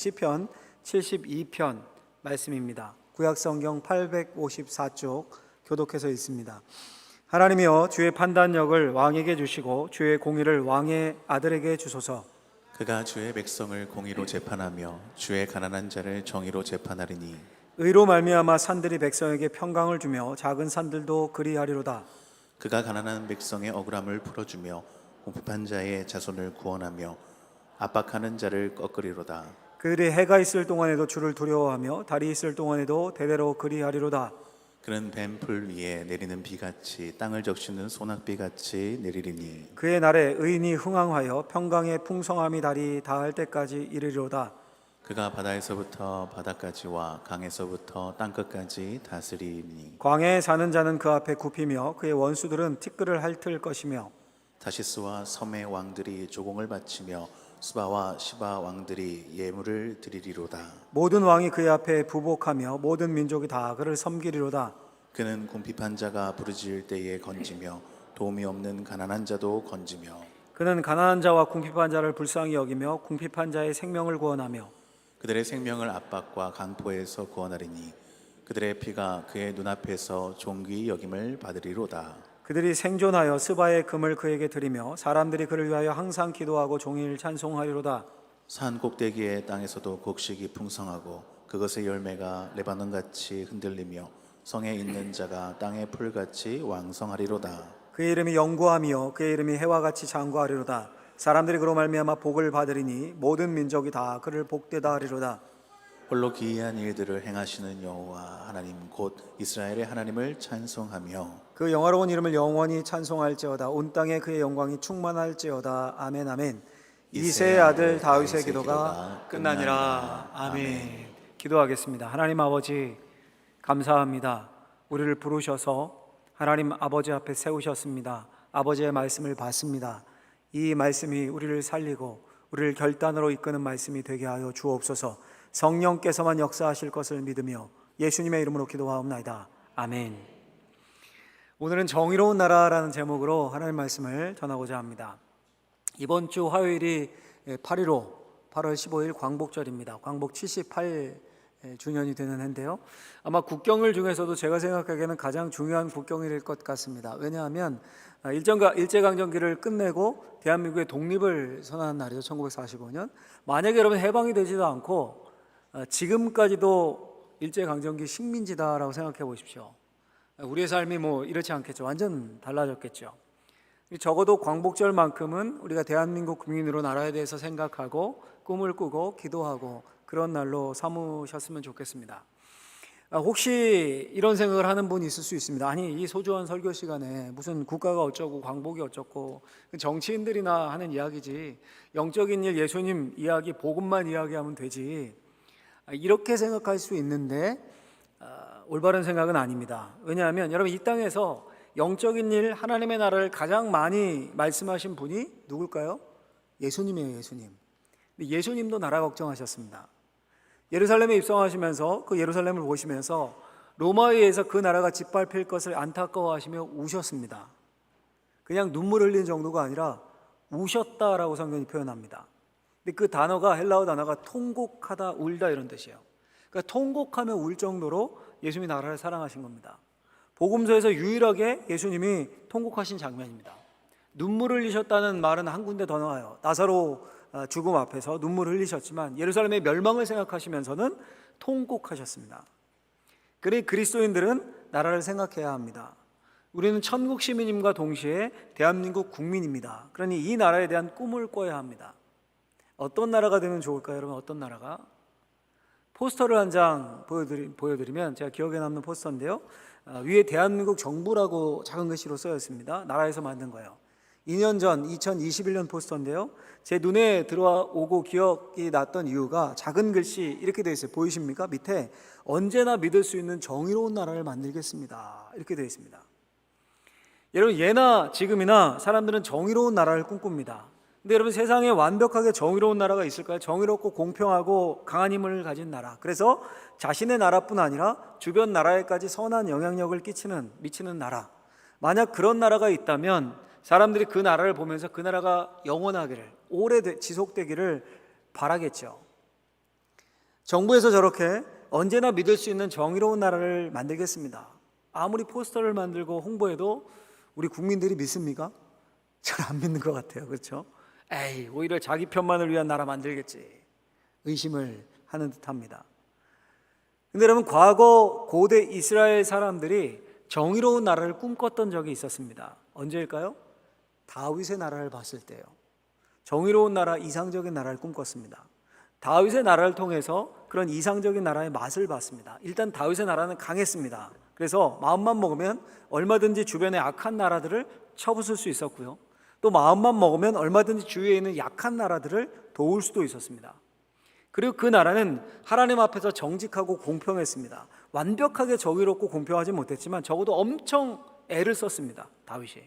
시편 72편 말씀입니다. 구약성경 854쪽 교독해서 있습니다. 하나님이여, 주의 판단력을 왕에게 주시고 주의 공의를 왕의 아들에게 주소서. 그가 주의 백성을 공의로 재판하며 주의 가난한 자를 정의로 재판하리니 의로 말미암아 산들이 백성에게 평강을 주며 작은 산들도 그리하리로다. 그가 가난한 백성의 억울함을 풀어주며 궁핍한 자의 자손을 구원하며 압박하는 자를 꺾으리로다. 그들이 해가 있을 동안에도 주를 두려워하며 달이 있을 동안에도 대대로 그리하리로다. 그는 뱀풀 위에 내리는 비같이 땅을 적시는 소낙비같이 내리리니 그의 날에 의인이 흥황하여 평강의 풍성함이 달이 닿을 때까지 이르리로다. 그가 바다에서부터 바다까지와 강에서부터 땅끝까지 다스리니 광야에 사는 자는 그 앞에 굽히며 그의 원수들은 티끌을 핥을 것이며 다시스와 섬의 왕들이 조공을 바치며 수바와 시바 왕들이 예물을 드리리로다. 모든 왕이 그의 앞에 부복하며 모든 민족이 다 그를 섬기리로다. 그는 궁핍한 자가 부르짖을 때에 건지며 도움이 없는 가난한 자도 건지며 그는 가난한 자와 궁핍한 자를 불쌍히 여기며 궁핍한 자의 생명을 구원하며 그들의 생명을 압박과 강포에서 구원하리니 그들의 피가 그의 눈앞에서 존귀 여김을 받으리로다. 그들이 생존하여 스바의 금을 그에게 드리며 사람들이 그를 위하여 항상 기도하고 종일 찬송하리로다. 산 꼭대기의 땅에서도 곡식이 풍성하고 그것의 열매가 레바논같이 흔들리며 성에 있는 자가 땅의 풀같이 왕성하리로다. 그의 이름이 영구하며 그의 이름이 해와 같이 장구하리로다. 사람들이 그로 말미암아 복을 받으리니 모든 민족이 다 그를 복되다 하리로다. 홀로 기이한 일들을 행하시는 여호와 하나님 곧 이스라엘의 하나님을 찬송하며 그 영화로운 이름을 영원히 찬송할지어다. 온 땅에 그의 영광이 충만할지어다. 아멘 아멘. 이새의 아들 다윗의 기도가 끝나니라. 아멘. 기도하겠습니다. 하나님 아버지, 감사합니다. 우리를 부르셔서 하나님 아버지 앞에 세우셨습니다. 아버지의 말씀을 받습니다. 이 말씀이 우리를 살리고 우리를 결단으로 이끄는 말씀이 되게 하여 주옵소서. 성령께서만 역사하실 것을 믿으며 예수님의 이름으로 기도하옵나이다. 아멘. 오늘은 정의로운 나라라는 제목으로 하나님의 말씀을 전하고자 합니다. 이번 주 화요일이 8.15 8월 15일 광복절입니다. 광복 78주년이 되는 해인데요, 아마 국경일 중에서도 제가 생각하기에는 가장 중요한 국경일일 것 같습니다. 왜냐하면 일제강점기를 끝내고 대한민국의 독립을 선언한 날이죠. 1945년. 만약에 여러분 해방이 되지도 않고 지금까지도 일제강점기 식민지다라고 생각해 보십시오. 우리의 삶이 이렇지 않겠죠. 완전 달라졌겠죠. 적어도 광복절만큼은 우리가 대한민국 국민으로 나라에 대해서 생각하고 꿈을 꾸고 기도하고 그런 날로 삼으셨으면 좋겠습니다. 혹시 이런 생각을 하는 분이 있을 수 있습니다. 아니, 이 소중한 설교 시간에 무슨 국가가 어쩌고 광복이 어쩌고 정치인들이나 하는 이야기지, 영적인 일, 예수님 이야기, 복음만 이야기하면 되지, 이렇게 생각할 수 있는데 올바른 생각은 아닙니다. 왜냐하면 여러분, 이 땅에서 영적인 일, 하나님의 나라를 가장 많이 말씀하신 분이 누굴까요? 예수님이에요. 예수님. 예수님도 나라 걱정하셨습니다. 예루살렘에 입성하시면서 그 예루살렘을 보시면서 로마에 의해서 그 나라가 짓밟힐 것을 안타까워하시며 우셨습니다. 그냥 눈물 흘린 정도가 아니라 우셨다라고 성경이 표현합니다. 근데 그 단어가, 헬라어 단어가 통곡하다, 울다 이런 뜻이에요. 그러니까 통곡하며 울 정도로 예수님이 나라를 사랑하신 겁니다. 복음서에서 유일하게 예수님이 통곡하신 장면입니다. 눈물을 흘리셨다는 말은 한 군데 더 나와요. 나사로 죽음 앞에서 눈물을 흘리셨지만 예루살렘의 멸망을 생각하시면서는 통곡하셨습니다. 그러니 그리스도인들은 나라를 생각해야 합니다. 우리는 천국 시민임과 동시에 대한민국 국민입니다. 그러니 이 나라에 대한 꿈을 꿔야 합니다. 어떤 나라가 되면 좋을까요, 여러분? 어떤 나라가? 포스터를 한 장 보여드리면, 제가 기억에 남는 포스터인데요, 위에 대한민국 정부라고 작은 글씨로 써 있습니다. 나라에서 만든 거예요. 2년 전 2021년 포스터인데요, 제 눈에 들어오고 기억이 났던 이유가 작은 글씨 이렇게 되어 있어요. 보이십니까? 밑에 언제나 믿을 수 있는 정의로운 나라를 만들겠습니다, 이렇게 되어 있습니다. 여러분, 예나 지금이나 사람들은 정의로운 나라를 꿈꿉니다. 근데 여러분, 세상에 완벽하게 정의로운 나라가 있을까요? 정의롭고 공평하고 강한 힘을 가진 나라, 그래서 자신의 나라뿐 아니라 주변 나라에까지 선한 영향력을 미치는 나라, 만약 그런 나라가 있다면 사람들이 그 나라를 보면서 그 나라가 영원하기를, 오래 지속되기를 바라겠죠. 정부에서 저렇게 언제나 믿을 수 있는 정의로운 나라를 만들겠습니다. 아무리 포스터를 만들고 홍보해도 우리 국민들이 믿습니까? 잘 안 믿는 것 같아요. 그렇죠? 에이, 오히려 자기 편만을 위한 나라 만들겠지. 의심을 하는 듯합니다. 근데 여러분, 과거 고대 이스라엘 사람들이 정의로운 나라를 꿈꿨던 적이 있었습니다. 언제일까요? 다윗의 나라를 봤을 때요. 정의로운 나라, 이상적인 나라를 꿈꿨습니다. 다윗의 나라를 통해서 그런 이상적인 나라의 맛을 봤습니다. 일단 다윗의 나라는 강했습니다. 그래서 마음만 먹으면 얼마든지 주변의 악한 나라들을 쳐부술 수 있었고요. 또 마음만 먹으면 얼마든지 주위에 있는 약한 나라들을 도울 수도 있었습니다. 그리고 그 나라는 하나님 앞에서 정직하고 공평했습니다. 완벽하게 정의롭고 공평하지 못했지만 적어도 엄청 애를 썼습니다. 다윗이.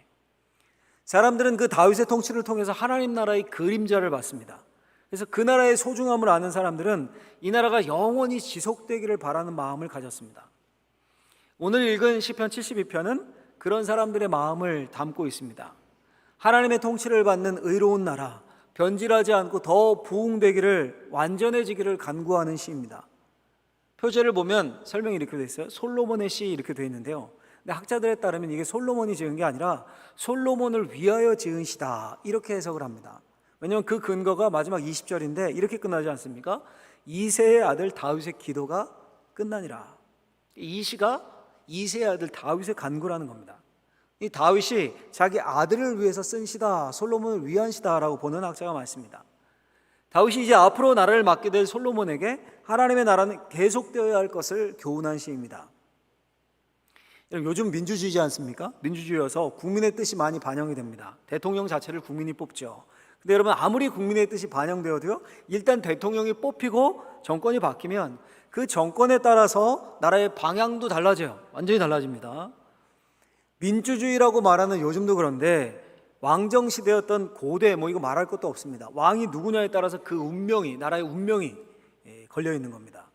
사람들은 그 다윗의 통치를 통해서 하나님 나라의 그림자를 봤습니다. 그래서 그 나라의 소중함을 아는 사람들은 이 나라가 영원히 지속되기를 바라는 마음을 가졌습니다. 오늘 읽은 시편 72편은 그런 사람들의 마음을 담고 있습니다. 하나님의 통치를 받는 의로운 나라, 변질하지 않고 더 부흥되기를, 완전해지기를 간구하는 시입니다. 표제를 보면 설명이 이렇게 되어 있어요. 솔로몬의 시 이렇게 되어 있는데요. 근데 학자들에 따르면 이게 솔로몬이 지은 게 아니라 솔로몬을 위하여 지은 시다, 이렇게 해석을 합니다. 왜냐하면 그 근거가 마지막 20절인데 이렇게 끝나지 않습니까? 이새의 아들 다윗의 기도가 끝나니라. 이 시가 이새의 아들 다윗의 간구라는 겁니다. 이 다윗이 자기 아들을 위해서 쓴 시다, 솔로몬을 위한 시다라고 보는 학자가 많습니다. 다윗이 이제 앞으로 나라를 맡게 될 솔로몬에게 하나님의 나라는 계속되어야 할 것을 교훈한 시입니다. 요즘 민주주의지 않습니까? 민주주의여서 국민의 뜻이 많이 반영이 됩니다. 대통령 자체를 국민이 뽑죠. 근데 여러분, 아무리 국민의 뜻이 반영되어도요, 일단 대통령이 뽑히고 정권이 바뀌면 그 정권에 따라서 나라의 방향도 달라져요. 완전히 달라집니다. 민주주의라고 말하는 요즘도 그런데 왕정 시대였던 고대 이거 말할 것도 없습니다. 왕이 누구냐에 따라서 그 운명이, 나라의 운명이 걸려 있는 겁니다.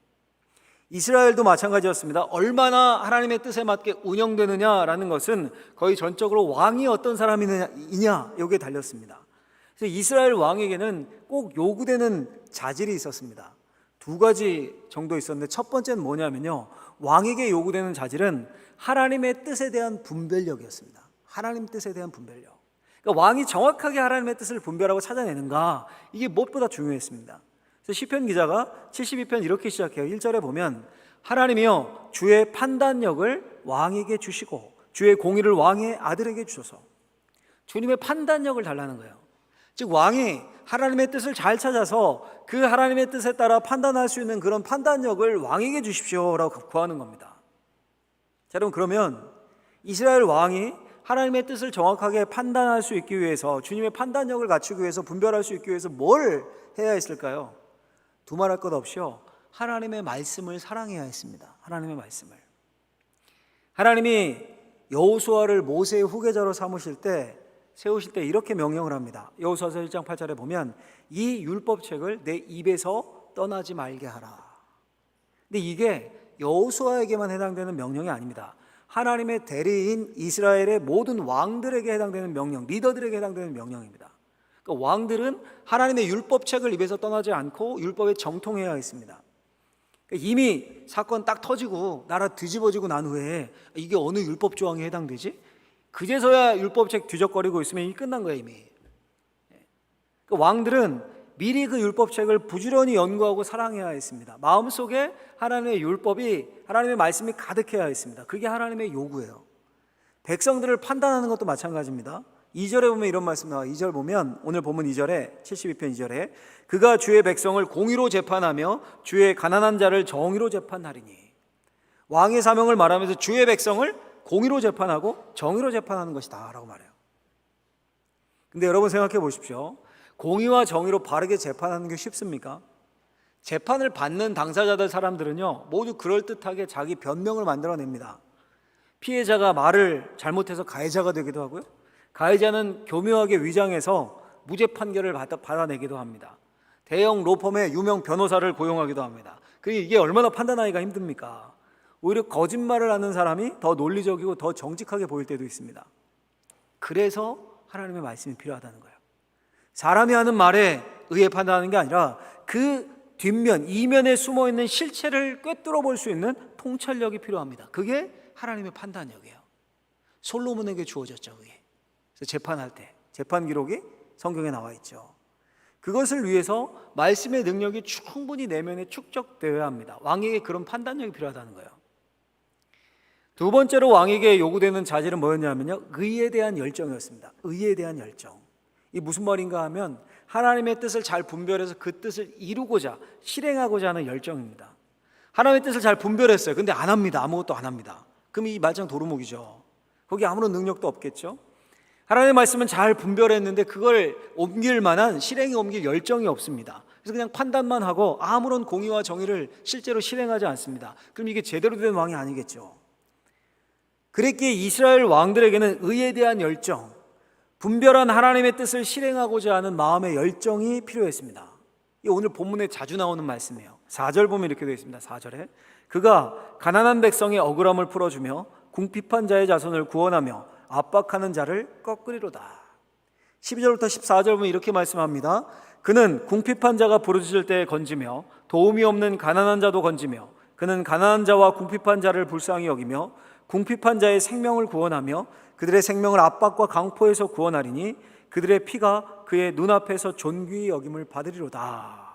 이스라엘도 마찬가지였습니다. 얼마나 하나님의 뜻에 맞게 운영되느냐라는 것은 거의 전적으로 왕이 어떤 사람이냐 여기에 달렸습니다. 그래서 이스라엘 왕에게는 꼭 요구되는 자질이 있었습니다. 두 가지 정도 있었는데 첫 번째는 뭐냐면요, 왕에게 요구되는 자질은 하나님의 뜻에 대한 분별력이었습니다. 하나님 뜻에 대한 분별력. 그러니까 왕이 정확하게 하나님의 뜻을 분별하고 찾아내는가, 이게 무엇보다 중요했습니다. 그래서 시편 기자가 72편 이렇게 시작해요. 1절에 보면 하나님이여 주의 판단력을 왕에게 주시고 주의 공의를 왕의 아들에게 주소서. 주님의 판단력을 달라는 거예요. 즉 왕이 하나님의 뜻을 잘 찾아서 그 하나님의 뜻에 따라 판단할 수 있는 그런 판단력을 왕에게 주십시오라고 구하는 겁니다. 자, 여러분, 그러면 이스라엘 왕이 하나님의 뜻을 정확하게 판단할 수 있기 위해서, 주님의 판단력을 갖추기 위해서, 분별할 수 있기 위해서 뭘 해야 했을까요? 두말할 것 없이요, 하나님의 말씀을 사랑해야 했습니다. 하나님의 말씀을. 하나님이 여호수아를 모세의 후계자로 세우실 때 이렇게 명령을 합니다. 여호수아서 1장 8절에 보면 이 율법책을 내 입에서 떠나지 말게 하라. 근데 이게 여호수아에게만 해당되는 명령이 아닙니다. 하나님의 대리인 이스라엘의 모든 왕들에게 해당되는 명령, 리더들에게 해당되는 명령입니다. 그러니까 왕들은 하나님의 율법책을 입에서 떠나지 않고 율법에 정통해야 했습니다. 그러니까 이미 사건 딱 터지고 나라 뒤집어지고 난 후에 이게 어느 율법 조항에 해당되지? 그제서야 율법책 뒤적거리고 있으면 이미 끝난 거예요, 이미. 그러니까 왕들은 미리 그 율법책을 부지런히 연구하고 사랑해야 했습니다. 마음속에 하나님의 율법이, 하나님의 말씀이 가득해야 했습니다. 그게 하나님의 요구예요. 백성들을 판단하는 것도 마찬가지입니다. 2절에 보면 이런 말씀 나와요. 2절 보면, 오늘 본문 2절에 72편 2절에 그가 주의 백성을 공의로 재판하며 주의 가난한 자를 정의로 재판하리니. 왕의 사명을 말하면서 주의 백성을 공의로 재판하고 정의로 재판하는 것이다 라고 말해요. 근데 여러분 생각해 보십시오. 공의와 정의로 바르게 재판하는 게 쉽습니까? 재판을 받는 당사자들 사람들은요, 모두 그럴듯하게 자기 변명을 만들어냅니다. 피해자가 말을 잘못해서 가해자가 되기도 하고요, 가해자는 교묘하게 위장해서 무죄 판결을 받아내기도 합니다. 대형 로펌의 유명 변호사를 고용하기도 합니다. 그리고 이게 얼마나 판단하기가 힘듭니까? 오히려 거짓말을 하는 사람이 더 논리적이고 더 정직하게 보일 때도 있습니다. 그래서 하나님의 말씀이 필요하다는 거예요. 사람이 하는 말에 의해 판단하는 게 아니라 그 뒷면, 이면에 숨어있는 실체를 꿰뚫어 볼 수 있는 통찰력이 필요합니다. 그게 하나님의 판단력이에요. 솔로몬에게 주어졌죠. 그게. 그래서 재판할 때 재판 기록이 성경에 나와 있죠. 그것을 위해서 말씀의 능력이 충분히 내면에 축적되어야 합니다. 왕에게 그런 판단력이 필요하다는 거예요. 두 번째로 왕에게 요구되는 자질은 뭐였냐면요, 의에 대한 열정이었습니다. 의에 대한 열정. 이 무슨 말인가 하면 하나님의 뜻을 잘 분별해서 그 뜻을 이루고자 실행하고자 하는 열정입니다. 하나님의 뜻을 잘 분별했어요. 근데 안 합니다. 아무것도 안 합니다. 그럼 이 말짱 도루묵이죠. 거기 아무런 능력도 없겠죠. 하나님의 말씀은 잘 분별했는데 그걸 옮길 만한, 실행에 옮길 열정이 없습니다. 그래서 그냥 판단만 하고 아무런 공의와 정의를 실제로 실행하지 않습니다. 그럼 이게 제대로 된 왕이 아니겠죠. 그랬기에 이스라엘 왕들에게는 의에 대한 열정, 분별한 하나님의 뜻을 실행하고자 하는 마음의 열정이 필요했습니다. 이 오늘 본문에 자주 나오는 말씀이에요. 4절 보면 이렇게 되어 있습니다. 4절에 그가 가난한 백성의 억울함을 풀어주며 궁핍한 자의 자손을 구원하며 압박하는 자를 꺾으리로다. 12절부터 14절 보면 이렇게 말씀합니다. 그는 궁핍한 자가 부르짖을 때 건지며 도움이 없는 가난한 자도 건지며 그는 가난한 자와 궁핍한 자를 불쌍히 여기며 궁핍한 자의 생명을 구원하며 그들의 생명을 압박과 강포에서 구원하리니 그들의 피가 그의 눈앞에서 존귀히 여김을 받으리로다.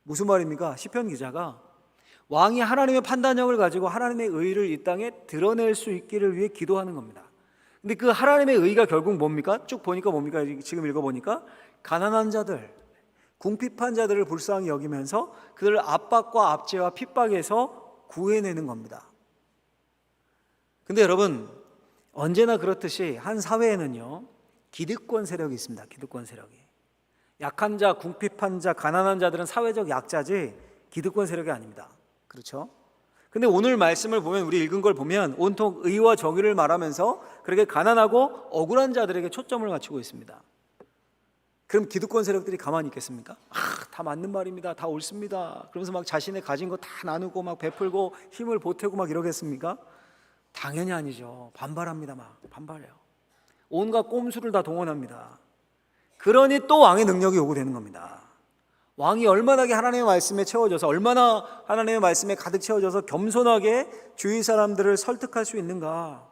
무슨 말입니까? 시편 기자가 왕이 하나님의 판단력을 가지고 하나님의 의를 이 땅에 드러낼 수 있기를 위해 기도하는 겁니다. 근데 그 하나님의 의가 결국 뭡니까? 쭉 보니까 뭡니까? 지금 읽어보니까 가난한 자들, 궁핍한 자들을 불쌍히 여기면서 그들을 압박과 압제와 핍박에서 구해내는 겁니다. 근데 여러분, 언제나 그렇듯이 한 사회에는요, 기득권 세력이 있습니다. 기득권 세력이. 약한 자, 궁핍한 자, 가난한 자들은 사회적 약자지 기득권 세력이 아닙니다. 그렇죠? 근데 오늘 말씀을 보면, 우리 읽은 걸 보면 온통 의와 정의를 말하면서 그렇게 가난하고 억울한 자들에게 초점을 맞추고 있습니다. 그럼 기득권 세력들이 가만히 있겠습니까? 다 맞는 말입니다. 다 옳습니다. 그러면서 막 자신의 가진 거 다 나누고 막 베풀고 힘을 보태고 막 이러겠습니까? 당연히 아니죠. 반발합니다. 막 반발해요. 온갖 꼼수를 다 동원합니다. 그러니 또 왕의 능력이 요구되는 겁니다. 왕이 얼마나 하나님의 말씀에 채워져서, 얼마나 하나님의 말씀에 가득 채워져서 겸손하게 주위 사람들을 설득할 수 있는가.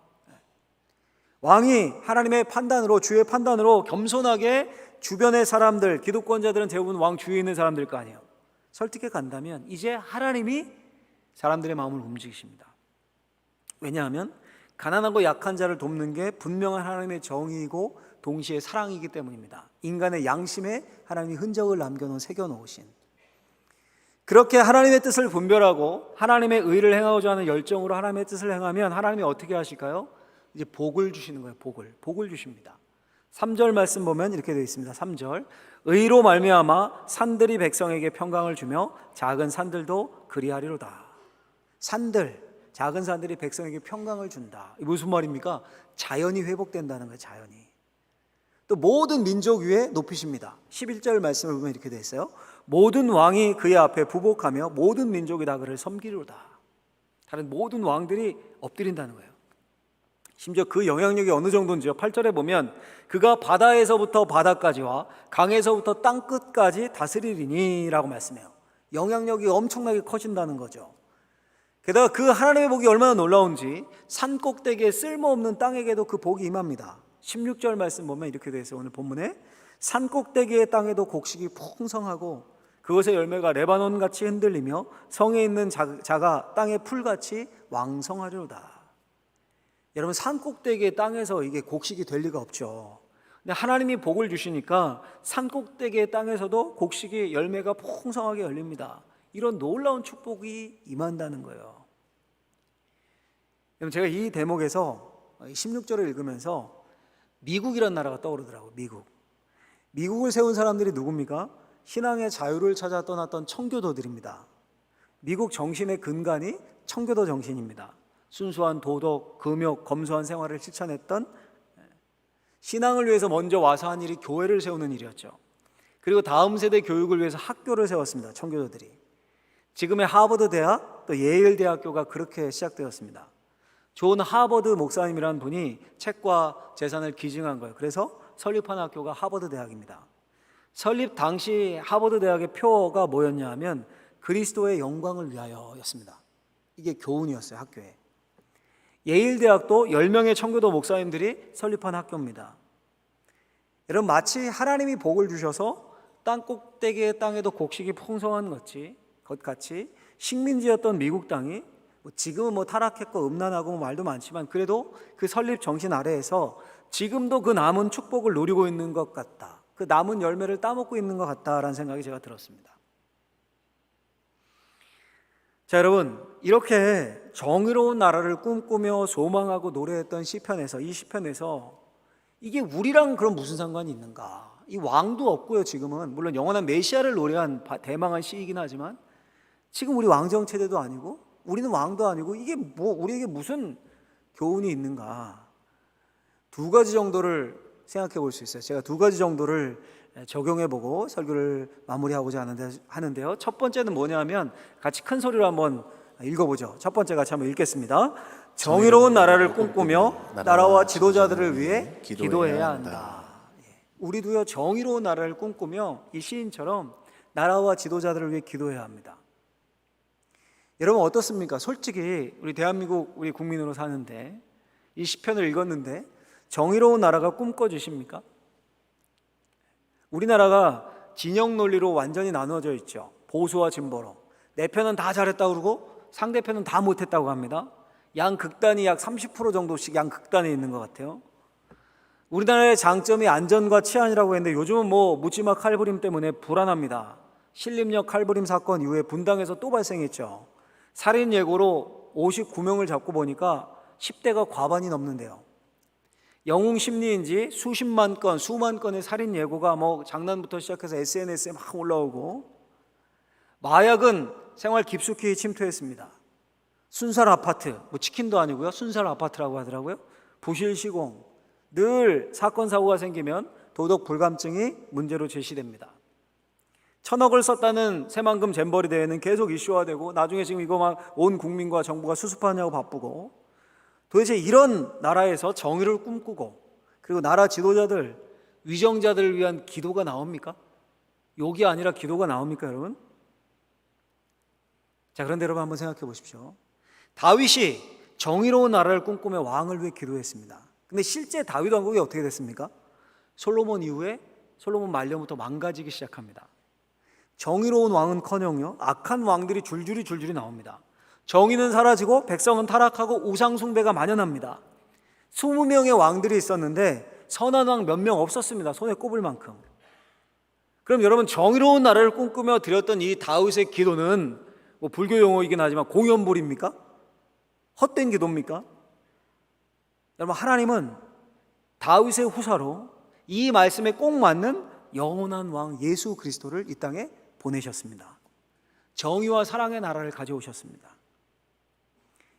왕이 하나님의 판단으로, 주의 판단으로 겸손하게 주변의 사람들, 기득권자들은 대부분 왕 주위에 있는 사람들일 거 아니에요. 설득해 간다면 이제 하나님이 사람들의 마음을 움직이십니다. 왜냐하면 가난하고 약한 자를 돕는 게 분명한 하나님의 정의이고 동시에 사랑이기 때문입니다. 인간의 양심에 하나님이 흔적을 남겨놓은, 새겨놓으신. 그렇게 하나님의 뜻을 분별하고 하나님의 의를 행하고자 하는 열정으로 하나님의 뜻을 행하면 하나님이 어떻게 하실까요? 이제 복을 주시는 거예요. 복을 주십니다. 3절 말씀 보면 이렇게 되어 있습니다. 3절 의로 말미암아 산들이 백성에게 평강을 주며 작은 산들도 그리하리로다. 산들, 작은 산들이 백성에게 평강을 준다. 무슨 말입니까? 자연이 회복된다는 거예요. 자연이. 또 모든 민족 위에 높이십니다. 11절 말씀을 보면 이렇게 되어 있어요. 모든 왕이 그의 앞에 부복하며 모든 민족이 다 그를 섬기리로다. 다른 모든 왕들이 엎드린다는 거예요. 심지어 그 영향력이 어느 정도인지요. 8절에 보면 그가 바다에서부터 바다까지와 강에서부터 땅끝까지 다스리리니 라고 말씀해요. 영향력이 엄청나게 커진다는 거죠. 게다가 그 하나님의 복이 얼마나 놀라운지 산 꼭대기에 쓸모없는 땅에게도 그 복이 임합니다. 16절 말씀 보면 이렇게 되어 있어요. 오늘 본문에 산 꼭대기의 땅에도 곡식이 풍성하고 그것의 열매가 레바논같이 흔들리며 성에 있는 자가 땅의 풀같이 왕성하리로다. 여러분, 산 꼭대기의 땅에서 이게 곡식이 될 리가 없죠. 근데 하나님이 복을 주시니까 산 꼭대기의 땅에서도 곡식이, 열매가 풍성하게 열립니다. 이런 놀라운 축복이 임한다는 거예요. 제가 이 대목에서 16절을 읽으면서 미국이라는 나라가 떠오르더라고요. 미국을 세운 사람들이 누굽니까? 신앙의 자유를 찾아 떠났던 청교도들입니다. 미국 정신의 근간이 청교도 정신입니다. 순수한 도덕, 금욕, 검소한 생활을 실천했던, 신앙을 위해서 먼저 와서 한 일이 교회를 세우는 일이었죠. 그리고 다음 세대 교육을 위해서 학교를 세웠습니다. 청교도들이. 지금의 하버드 대학, 또 예일 대학교가 그렇게 시작되었습니다. 존 하버드 목사님이라는 분이 책과 재산을 기증한 거예요. 그래서 설립한 학교가 하버드 대학입니다. 설립 당시 하버드 대학의 표어가 뭐였냐 하면 그리스도의 영광을 위하여였습니다. 이게 교훈이었어요, 학교에. 예일 대학도 10명의 청교도 목사님들이 설립한 학교입니다. 여러분, 마치 하나님이 복을 주셔서 땅 꼭대기의 땅에도 곡식이 풍성한 것 같이 식민지였던 미국 땅이 지금은 타락했고 음란하고 말도 많지만 그래도 그 설립 정신 아래에서 지금도 그 남은 축복을 누리고 있는 것 같다. 그 남은 열매를 따먹고 있는 것 같다라는 생각이 제가 들었습니다. 자, 여러분, 이렇게 정의로운 나라를 꿈꾸며 소망하고 노래했던 시편에서, 이 시편에서 이게 우리랑 그럼 무슨 상관이 있는가? 이 왕도 없고요. 지금은 물론 영원한 메시아를 노래한 대망한 시이긴 하지만 지금 우리 왕정 체제도 아니고 우리는 왕도 아니고 이게 우리에게 무슨 교훈이 있는가? 두 가지 정도를 생각해 볼 수 있어요. 제가 두 가지 정도를 적용해 보고 설교를 마무리하고자 하는데요. 첫 번째는 뭐냐면 같이 큰 소리로 한번 읽어보죠. 첫 번째 같이 한번 읽겠습니다. 정의로운 나라를 꿈꾸며 나라와 지도자들을 위해 기도해야 한다. 우리도요, 정의로운 나라를 꿈꾸며 이 시인처럼 나라와 지도자들을 위해 기도해야 합니다. 여러분, 어떻습니까? 솔직히 우리 대한민국 우리 국민으로 사는데 이 시편을 읽었는데 정의로운 나라가 꿈꿔지십니까? 우리나라가 진영 논리로 완전히 나누어져 있죠. 보수와 진보로. 내 편은 다 잘했다고 그러고 상대편은 다 못했다고 합니다. 양극단이 약 30% 정도씩 양극단에 있는 것 같아요. 우리나라의 장점이 안전과 치안이라고 했는데 요즘은 묻지마 칼부림 때문에 불안합니다. 신림역 칼부림 사건 이후에 분당에서 또 발생했죠. 살인 예고로 59명을 잡고 보니까 10대가 과반이 넘는데요. 영웅 심리인지 수만 건의 살인 예고가 장난부터 시작해서 SNS에 막 올라오고, 마약은 생활 깊숙이 침투했습니다. 순살 아파트, 치킨도 아니고요, 순살 아파트라고 하더라고요. 부실 시공, 늘 사건 사고가 생기면 도덕 불감증이 문제로 제시됩니다. 1,000억을 썼다는 새만금 잼버리 대회는 계속 이슈화되고 나중에 지금 이거 막 온 국민과 정부가 수습하냐고 바쁘고, 도대체 이런 나라에서 정의를 꿈꾸고 그리고 나라 지도자들, 위정자들을 위한 기도가 나옵니까? 욕이 아니라 기도가 나옵니까, 여러분? 자, 그런데 여러분 한번 생각해 보십시오. 다윗이 정의로운 나라를 꿈꾸며 왕을 위해 기도했습니다. 근데 실제 다윗 왕국이 어떻게 됐습니까? 솔로몬 이후에 솔로몬 말년부터 망가지기 시작합니다. 정의로운 왕은커녕요, 악한 왕들이 줄줄이 나옵니다. 정의는 사라지고 백성은 타락하고 우상 숭배가 만연합니다. 20명의 왕들이 있었는데 선한 왕 몇 명 없었습니다. 손에 꼽을 만큼. 그럼 여러분, 정의로운 나라를 꿈꾸며 드렸던 이 다윗의 기도는 불교 용어이긴 하지만 공연불입니까? 헛된 기도입니까? 여러분, 하나님은 다윗의 후사로 이 말씀에 꼭 맞는 영원한 왕 예수 그리스도를 이 땅에 보내셨습니다. 정의와 사랑의 나라를 가져오셨습니다.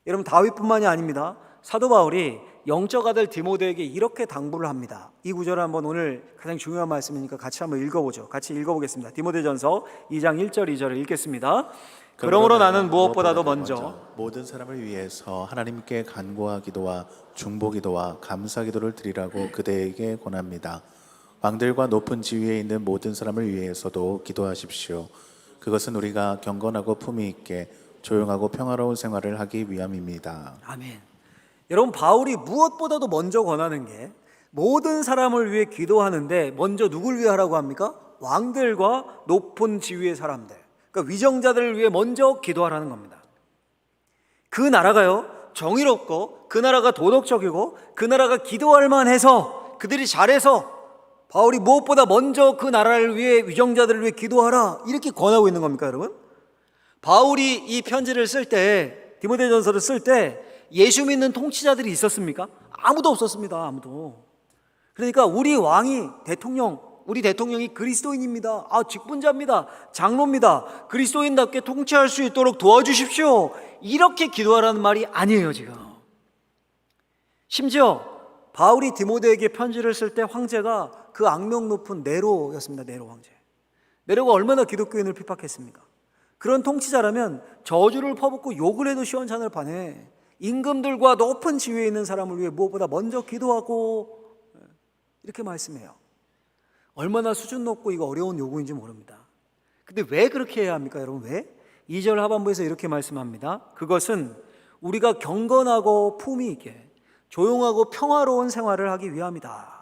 여러분, 다윗뿐만이 아닙니다. 사도 바울이 영적 아들 디모데에게 이렇게 당부를 합니다. 이 구절을 한번 오늘 가장 중요한 말씀이니까 같이 한번 읽어보죠. 같이 읽어보겠습니다. 디모데전서 2장 1절 2절을 읽겠습니다. 그러므로 나는 무엇보다도 먼저 모든 사람을 위해서 하나님께 간구와 기도와 중보기도와 감사기도를 드리라고 그대에게 권합니다. 왕들과 높은 지위에 있는 모든 사람을 위해서도 기도하십시오. 그것은 우리가 경건하고 품위 있게 조용하고 평화로운 생활을 하기 위함입니다. 아멘. 여러분, 바울이 무엇보다도 먼저 권하는 게 모든 사람을 위해 기도하는데 먼저 누굴 위해 하라고 합니까? 왕들과 높은 지위의 사람들, 그러니까 위정자들을 위해 먼저 기도하라는 겁니다. 그 나라가요, 정의롭고 그 나라가 도덕적이고 그 나라가 기도할 만해서 그들이 잘해서 바울이 무엇보다 먼저 그 나라를 위해 위정자들을 위해 기도하라 이렇게 권하고 있는 겁니까, 여러분? 바울이 이 편지를 쓸 때, 디모데전서를 쓸 때 예수 믿는 통치자들이 있었습니까? 아무도 없었습니다. 아무도. 그러니까 우리 대통령이 그리스도인입니다. 직분자입니다. 장로입니다. 그리스도인답게 통치할 수 있도록 도와주십시오. 이렇게 기도하라는 말이 아니에요, 지금. 심지어 바울이 디모데에게 편지를 쓸 때 황제가 그 악명 높은 네로였습니다. 네로 황제. 네로가 얼마나 기독교인을 핍박했습니까? 그런 통치자라면 저주를 퍼붓고 욕을 해도 시원찮을 판에 임금들과 높은 지위에 있는 사람을 위해 무엇보다 먼저 기도하고, 이렇게 말씀해요. 얼마나 수준 높고 이거 어려운 요구인지 모릅니다. 근데 왜 그렇게 해야 합니까, 여러분? 왜? 2절 하반부에서 이렇게 말씀합니다. 그것은 우리가 경건하고 품위 있게 조용하고 평화로운 생활을 하기 위함이다.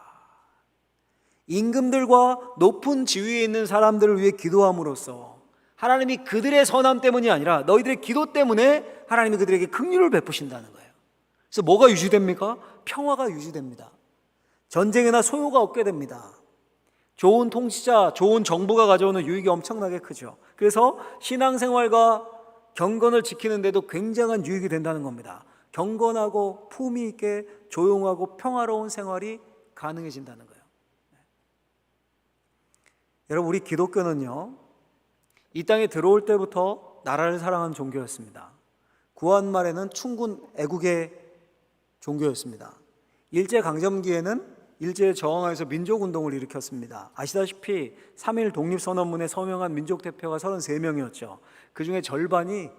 임금들과 높은 지위에 있는 사람들을 위해 기도함으로써 하나님이 그들의 선함 때문이 아니라 너희들의 기도 때문에 하나님이 그들에게 긍휼을 베푸신다는 거예요. 그래서 뭐가 유지됩니까? 평화가 유지됩니다. 전쟁이나 소요가 없게 됩니다. 좋은 통치자, 좋은 정부가 가져오는 유익이 엄청나게 크죠. 그래서 신앙생활과 경건을 지키는데도 굉장한 유익이 된다는 겁니다. 경건하고 품위 있게 조용하고 평화로운 생활이 가능해진다는 거예요. 여러분, 우리 기독교는요, 이 땅에 들어올 때부터 나라를 사랑하는 종교였습니다. 구한 말에는 충군 애국의 종교였습니다. 일제강점기에는 일제에 저항하여서 민족운동을 일으켰습니다. 아시다시피 3.1 독립선언문에 서명한 민족대표가 33명이었죠. 그 중에 절반이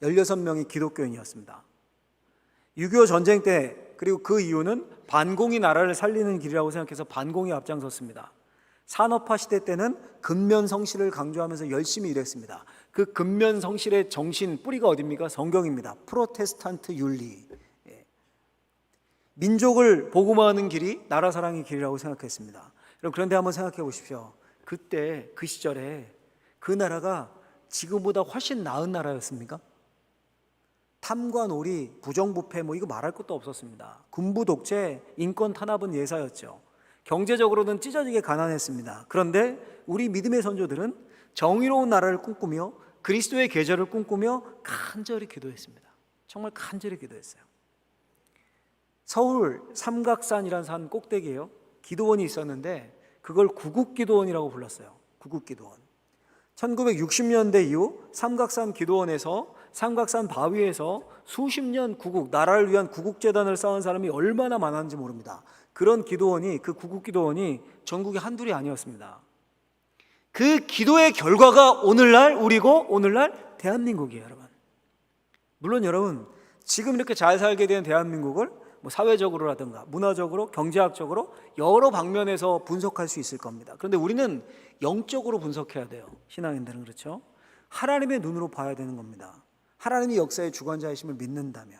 16명이 기독교인이었습니다. 6.25 전쟁 때, 그리고 그 이유는 반공이 나라를 살리는 길이라고 생각해서 반공이 앞장섰습니다. 산업화 시대 때는 근면성실을 강조하면서 열심히 일했습니다. 그 근면성실의 정신, 뿌리가 어디입니까? 성경입니다. 프로테스탄트 윤리. 민족을 복음화하는 길이 나라 사랑의 길이라고 생각했습니다. 그런데 한번 생각해 보십시오. 그때 그 시절에 그 나라가 지금보다 훨씬 나은 나라였습니까? 탐과 놀이, 부정부패 뭐 이거 말할 것도 없었습니다. 군부 독재, 인권 탄압은 예사였죠. 경제적으로는 찢어지게 가난했습니다. 그런데 우리 믿음의 선조들은 정의로운 나라를 꿈꾸며 그리스도의 계절을 꿈꾸며 간절히 기도했습니다. 정말 간절히 기도했어요. 서울 삼각산이라는 산 꼭대기에요, 기도원이 있었는데 그걸 구국기도원이라고 불렀어요. 구국기도원. 1960년대 이후 삼각산 기도원에서 삼각산 바위에서 수십 년 구국, 나라를 위한 구국재단을 쌓은 사람이 얼마나 많았는지 모릅니다. 그런 기도원이, 그 구국기도원이 전국에 한둘이 아니었습니다. 그 기도의 결과가 오늘날 우리고 오늘날 대한민국이에요, 여러분. 물론 여러분, 지금 이렇게 잘 살게 된 대한민국을 뭐 사회적으로라든가 문화적으로, 경제학적으로 여러 방면에서 분석할 수 있을 겁니다. 그런데 우리는 영적으로 분석해야 돼요. 신앙인들은 그렇죠. 하나님의 눈으로 봐야 되는 겁니다. 하나님이 역사의 주관자이심을 믿는다면,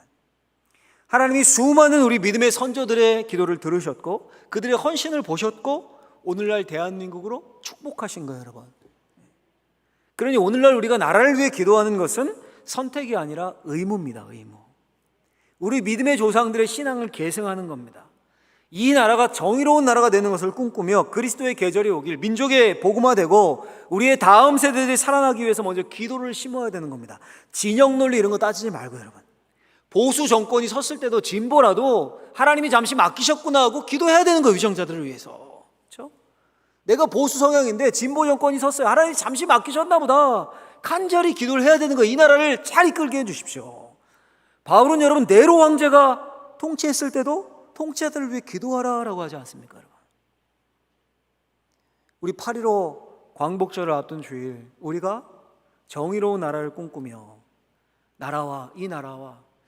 하나님이 수많은 우리 믿음의 선조들의 기도를 들으셨고 그들의 헌신을 보셨고 오늘날 대한민국으로 축복하신 거예요, 여러분. 그러니 오늘날 우리가 나라를 위해 기도하는 것은 선택이 아니라 의무입니다. 의무. 우리 믿음의 조상들의 신앙을 계승하는 겁니다. 이 나라가 정의로운 나라가 되는 것을 꿈꾸며 그리스도의 계절이 오길, 민족의 복음화되고 우리의 다음 세대들이 살아나기 위해서 먼저 기도를 심어야 되는 겁니다. 진영 논리 이런 거 따지지 말고, 여러분, 보수 정권이 섰을 때도 진보라도 하나님이 잠시 맡기셨구나 하고 기도해야 되는 거예요. 위정자들을 위해서. 그렇죠? 내가 보수 성향인데 진보 정권이 섰어요. 하나님이 잠시 맡기셨나 보다. 간절히 기도를 해야 되는 거예요. 이 나라를 잘 이끌게 해주십시오. 바울은 여러분, 네로 황제가 통치했을 때도 통치자들을 위해 기도하라라고 하지 않습니까, 여러분? 우리 8.15 광복절을 앞둔 주일, 우리가 정의로운 나라를 꿈꾸며 나라와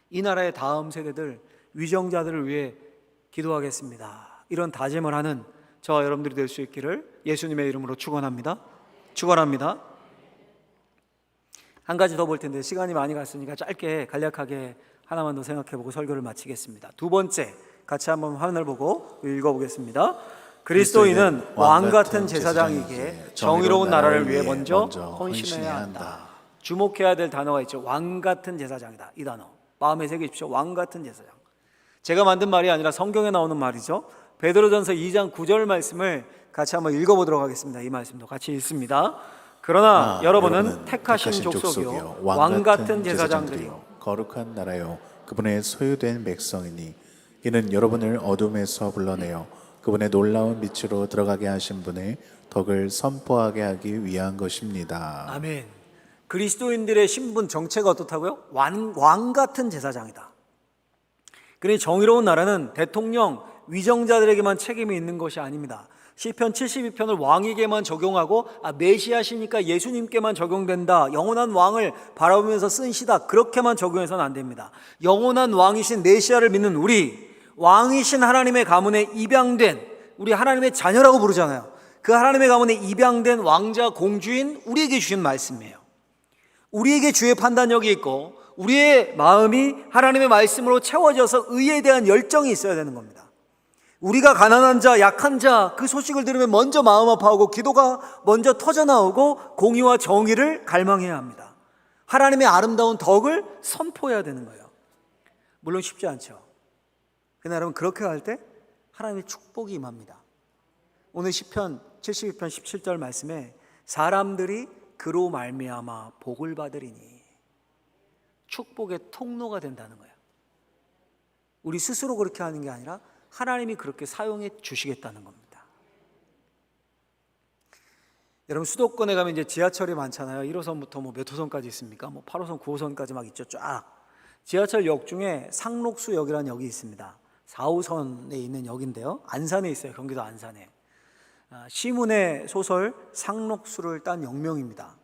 이 나라의 다음 세대들, 위정자들을 위해 기도하겠습니다. 이런 다짐을 하는 저와 여러분들이 될 수 있기를 예수님의 이름으로 축원합니다. 축원합니다. 한 가지 더 볼 텐데 시간이 많이 갔으니까 짧게 간략하게 하나만 더 생각해보고 설교를 마치겠습니다. 두 번째, 같이 한번 화면을 보고 읽어보겠습니다. 그리스도인은 왕같은 제사장이기에 정의로운 나라를 위해 먼저 헌신해야 한다. 주목해야 될 단어가 있죠. 왕같은 제사장이다. 이 단어 마음에 새기십시오. 왕같은 제사장. 제가 만든 말이 아니라 성경에 나오는 말이죠. 베드로전서 2장 9절 말씀을 같이 한번 읽어보도록 하겠습니다. 이 말씀도 같이 읽습니다. 그러나 여러분은 택하신 족속이요 왕같은 제사장들이요 거룩한 나라요 그분의 소유된 백성이니 이는 여러분을 어둠에서 불러내어 그분의 놀라운 빛으로 들어가게 하신 분의 덕을 선포하게 하기 위한 것입니다. 아멘. 그리스도인들의 신분 정체가 어떻다고요? 왕 같은 제사장이다. 그러니 정의로운 나라는 대통령, 위정자들에게만 책임이 있는 것이 아닙니다. 시편 72편을 왕에게만 적용하고 메시아시니까 예수님께만 적용된다, 영원한 왕을 바라보면서 쓴 시다, 그렇게만 적용해서는 안 됩니다. 영원한 왕이신 메시아를 믿는 우리, 왕이신 하나님의 가문에 입양된 우리 하나님의 자녀라고 부르잖아요. 그 하나님의 가문에 입양된 왕자 공주인 우리에게 주신 말씀이에요. 우리에게 주의 판단력이 있고 우리의 마음이 하나님의 말씀으로 채워져서 의에 대한 열정이 있어야 되는 겁니다. 우리가 가난한 자, 약한 자 그 소식을 들으면 먼저 마음 아파하고 기도가 먼저 터져나오고 공의와 정의를 갈망해야 합니다. 하나님의 아름다운 덕을 선포해야 되는 거예요. 물론 쉽지 않죠. 그러나 여러분 그렇게 할 때 하나님의 축복이 임합니다. 오늘 시편 72편 17절 말씀에 사람들이 그로 말미암아 복을 받으리니 축복의 통로가 된다는 거예요. 우리 스스로 그렇게 하는 게 아니라 하나님이 그렇게 사용해 주시겠다는 겁니다. 여러분 수도권에 가면 이제 지하철이 많잖아요. 1호선부터 뭐 몇 호선까지 있습니까? 뭐 8호선, 9호선까지 막 있죠. 쫙. 지하철역 중에 상록수역이라는 역이 있습니다. 4호선에 있는 역인데요. 안산에 있어요. 경기도 안산에. 시문의 소설 상록수를 딴 영명입니다.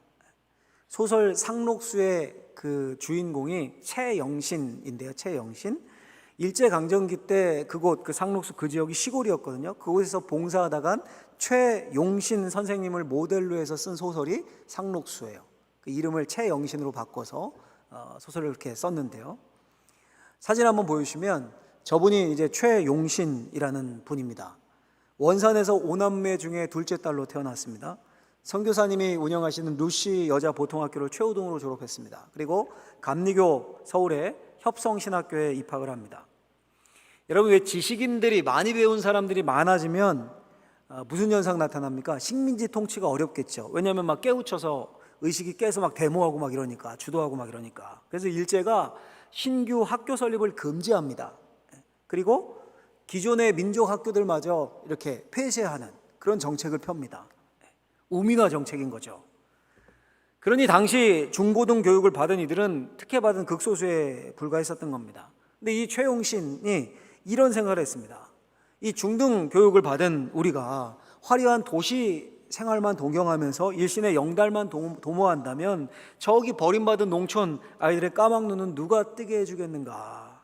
소설 상록수의 그 주인공이 최영신인데요. 최영신. 일제강점기 때 그곳 그 상록수 그 지역이 시골이었거든요. 그곳에서 봉사하다간 최용신 선생님을 모델로 해서 쓴 소설이 상록수예요. 그 이름을 최영신으로 바꿔서 소설을 이렇게 썼는데요. 사진 한번 보여주시면 저분이 이제 최용신이라는 분입니다. 원산에서 5남매 중에 둘째 딸로 태어났습니다. 선교사님이 운영하시는 루시 여자 보통학교를 최우동으로 졸업했습니다. 그리고 감리교 서울의 협성신학교에 입학을 합니다. 여러분 왜 지식인들이 많이 배운 사람들이 많아지면 무슨 현상 나타납니까? 식민지 통치가 어렵겠죠. 왜냐하면 막 깨우쳐서 의식이 깨서 막 데모하고 막 이러니까 주도하고 막 이러니까. 그래서 일제가 신규 학교 설립을 금지합니다. 그리고 기존의 민족 학교들마저 이렇게 폐쇄하는 그런 정책을 펴니다. 우민화 정책인 거죠. 그러니 당시 중고등 교육을 받은 이들은 특혜받은 극소수에 불과했었던 겁니다. 근데 이 최용신이 이런 생각을 했습니다. 이 중등 교육을 받은 우리가 화려한 도시 생활만 동경하면서 일신의 영달만 도모한다면 저기 버림받은 농촌 아이들의 까막눈은 누가 뜨게 해주겠는가.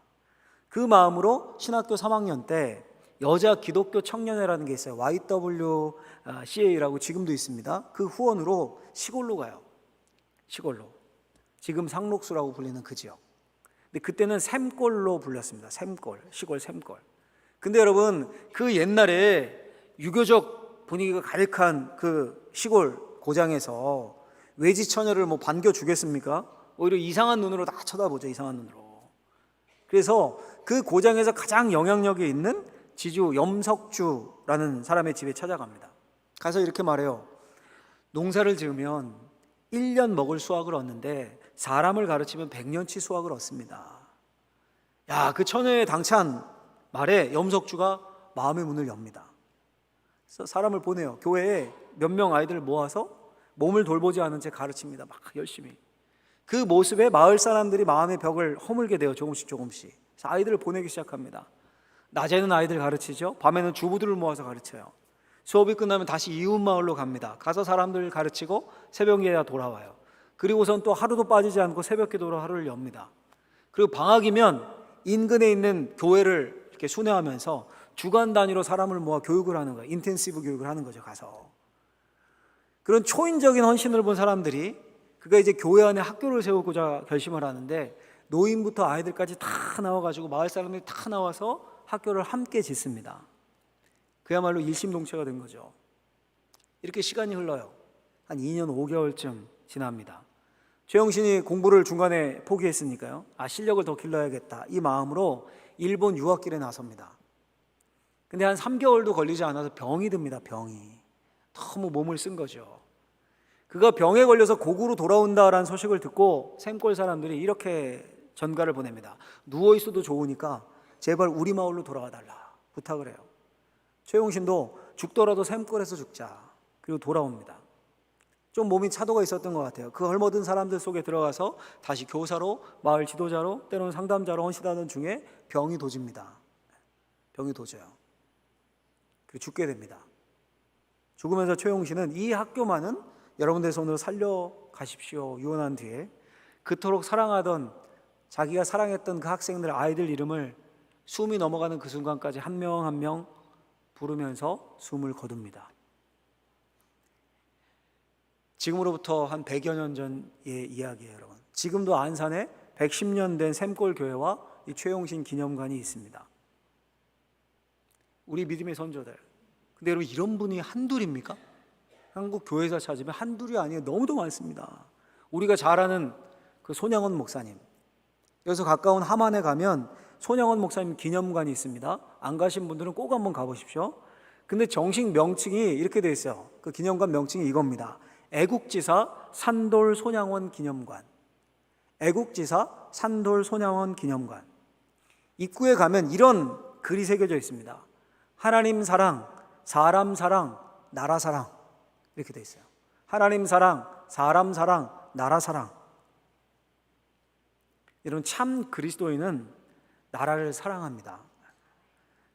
그 마음으로 신학교 3학년 때 여자 기독교 청년회라는 게 있어요. YWCA라고 지금도 있습니다. 그 후원으로 시골로 가요. 시골로. 지금 상록수라고 불리는 그 지역. 근데 그때는 샘골로 불렸습니다. 샘골, 시골 샘골. 근데 여러분 그 옛날에 유교적 분위기가 가득한 그 시골 고장에서 외지 처녀를 뭐 반겨 주겠습니까? 오히려 이상한 눈으로 다 쳐다보죠. 이상한 눈으로. 그래서 그 고장에서 가장 영향력이 있는 지주 염석주라는 사람의 집에 찾아갑니다. 가서 이렇게 말해요. 농사를 지으면 1년 먹을 수확을 얻는데 사람을 가르치면 100년치 수확을 얻습니다. 야, 그 처녀의 당찬 말에 염석주가 마음의 문을 엽니다. 그래서 사람을 보내요. 교회에 몇 명 아이들을 모아서 몸을 돌보지 않은 채 가르칩니다. 막 열심히. 그 모습에 마을 사람들이 마음의 벽을 허물게 돼요. 조금씩 조금씩. 그래서 아이들을 보내기 시작합니다. 낮에는 아이들 가르치죠. 밤에는 주부들을 모아서 가르쳐요. 수업이 끝나면 다시 이웃 마을로 갑니다. 가서 사람들 가르치고 새벽에 돌아와요. 그리고선 또 하루도 빠지지 않고 새벽 기도로 하루를 엽니다. 그리고 방학이면 인근에 있는 교회를 이렇게 순회하면서 주간 단위로 사람을 모아 교육을 하는 거예요. 인텐시브 교육을 하는 거죠. 가서. 그런 초인적인 헌신을 본 사람들이 그가 이제 교회 안에 학교를 세우고자 결심을 하는데 노인부터 아이들까지 다 나와가지고 마을 사람들이 다 나와서 학교를 함께 짓습니다. 그야말로 일심동체가 된 거죠. 이렇게 시간이 흘러요. 한 2년 5개월쯤 지납니다. 최영신이 공부를 중간에 포기했으니까요. 실력을 더 길러야겠다. 이 마음으로 일본 유학길에 나섭니다. 근데 한 3개월도 걸리지 않아서 병이 듭니다. 병이. 너무 몸을 쓴 거죠. 그가 병에 걸려서 고구로 돌아온다라는 소식을 듣고 샘골 사람들이 이렇게 전가를 보냅니다. 누워있어도 좋으니까 제발 우리 마을로 돌아와 달라 부탁을 해요. 최용신도 죽더라도 샘골에서 죽자. 그리고 돌아옵니다. 좀 몸이 차도가 있었던 것 같아요. 그 헐벗은 사람들 속에 들어가서 다시 교사로, 마을 지도자로, 때로는 상담자로 헌신하던 중에 병이 도집니다. 병이 도져요. 그리고 죽게 됩니다. 죽으면서 최용신은 이 학교만은 여러분들의 손으로 살려가십시오. 유언한 뒤에 그토록 사랑하던 자기가 사랑했던 그 학생들 아이들 이름을 숨이 넘어가는 그 순간까지 한 명 한 명 부르면서 숨을 거둡니다. 지금으로부터 한 100여 년 전의 이야기예요, 여러분. 지금도 안산에 110년 된 샘골 교회와 이 최용신 기념관이 있습니다. 우리 믿음의 선조들. 근데 여러분, 이런 분이 한둘입니까? 한국 교회사 찾으면 한둘이 아니에요. 너무도 많습니다. 우리가 잘 아는 그 손양원 목사님, 여기서 가까운 함안에 가면 손양원 목사님 기념관이 있습니다. 안 가신 분들은 꼭 한번 가보십시오. 근데 정식 명칭이 이렇게 되어 있어요. 그 기념관 명칭이 이겁니다. 애국지사 산돌 손양원 기념관. 애국지사 산돌 손양원 기념관. 입구에 가면 이런 글이 새겨져 있습니다. 하나님 사랑, 사람 사랑, 나라 사랑. 이렇게 되어 있어요. 하나님 사랑, 사람 사랑, 나라 사랑. 여러분, 참 그리스도인은 나라를 사랑합니다.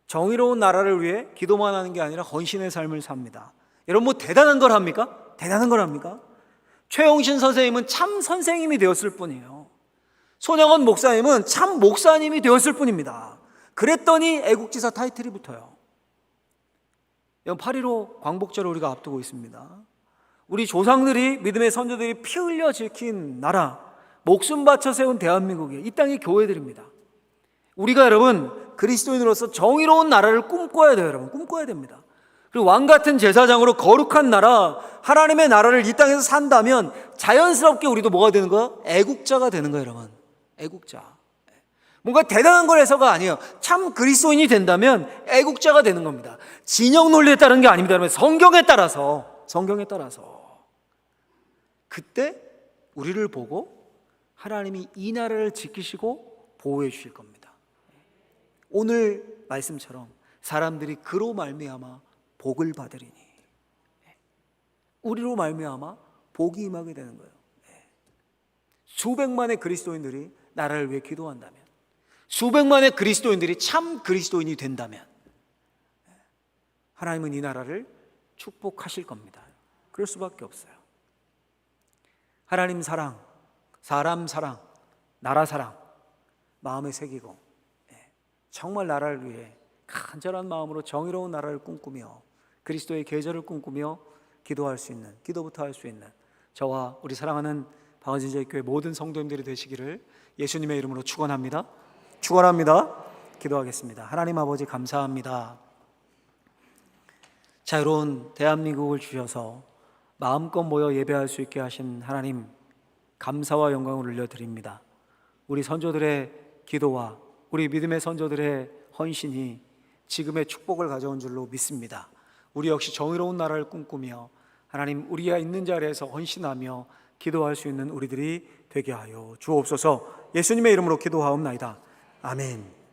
정의로운 나라를 위해 기도만 하는 게 아니라 헌신의 삶을 삽니다. 여러분, 뭐 대단한 걸 합니까? 대단한 걸 합니까? 최용신 선생님은 참 선생님이 되었을 뿐이에요. 손양원 목사님은 참 목사님이 되었을 뿐입니다. 그랬더니 애국지사 타이틀이 붙어요. 8.15 광복절을 우리가 앞두고 있습니다. 우리 조상들이, 믿음의 선조들이 피 흘려 지킨 나라, 목숨 바쳐 세운 대한민국이 이 땅의 교회들입니다. 우리가 여러분 그리스도인으로서 정의로운 나라를 꿈꿔야 돼요. 여러분, 꿈꿔야 됩니다. 그리고 왕같은 제사장으로 거룩한 나라, 하나님의 나라를 이 땅에서 산다면 자연스럽게 우리도 뭐가 되는 거예요? 애국자가 되는 거예요, 여러분. 애국자. 뭔가 대단한 걸 해서가 아니에요. 참 그리스도인이 된다면 애국자가 되는 겁니다. 진영 논리에 따른 게 아닙니다. 여러분, 성경에 따라서 그때 우리를 보고 하나님이 이 나라를 지키시고 보호해 주실 겁니다. 오늘 말씀처럼 사람들이 그로 말미암아 복을 받으리니, 우리로 말미암아 복이 임하게 되는 거예요. 수백만의 그리스도인들이 나라를 위해 기도한다면, 수백만의 그리스도인들이 참 그리스도인이 된다면 하나님은 이 나라를 축복하실 겁니다. 그럴 수밖에 없어요. 하나님 사랑, 사람 사랑, 나라 사랑 마음에 새기고 정말 나라를 위해 간절한 마음으로 정의로운 나라를 꿈꾸며 그리스도의 계절을 꿈꾸며 기도할 수 있는, 기도부터 할 수 있는 저와 우리 사랑하는 방언진제교회 모든 성도님들이 되시기를 예수님의 이름으로 축원합니다. 기도하겠습니다. 하나님 아버지, 감사합니다. 자유로운 대한민국을 주셔서 마음껏 모여 예배할 수 있게 하신 하나님, 감사와 영광을 올려드립니다. 우리 선조들의 기도와 우리 믿음의 선조들의 헌신이 지금의 축복을 가져온 줄로 믿습니다. 우리 역시 정의로운 나라를 꿈꾸며 하나님, 우리가 있는 자리에서 헌신하며 기도할 수 있는 우리들이 되게 하여 주옵소서. 예수님의 이름으로 기도하옵나이다. 아멘.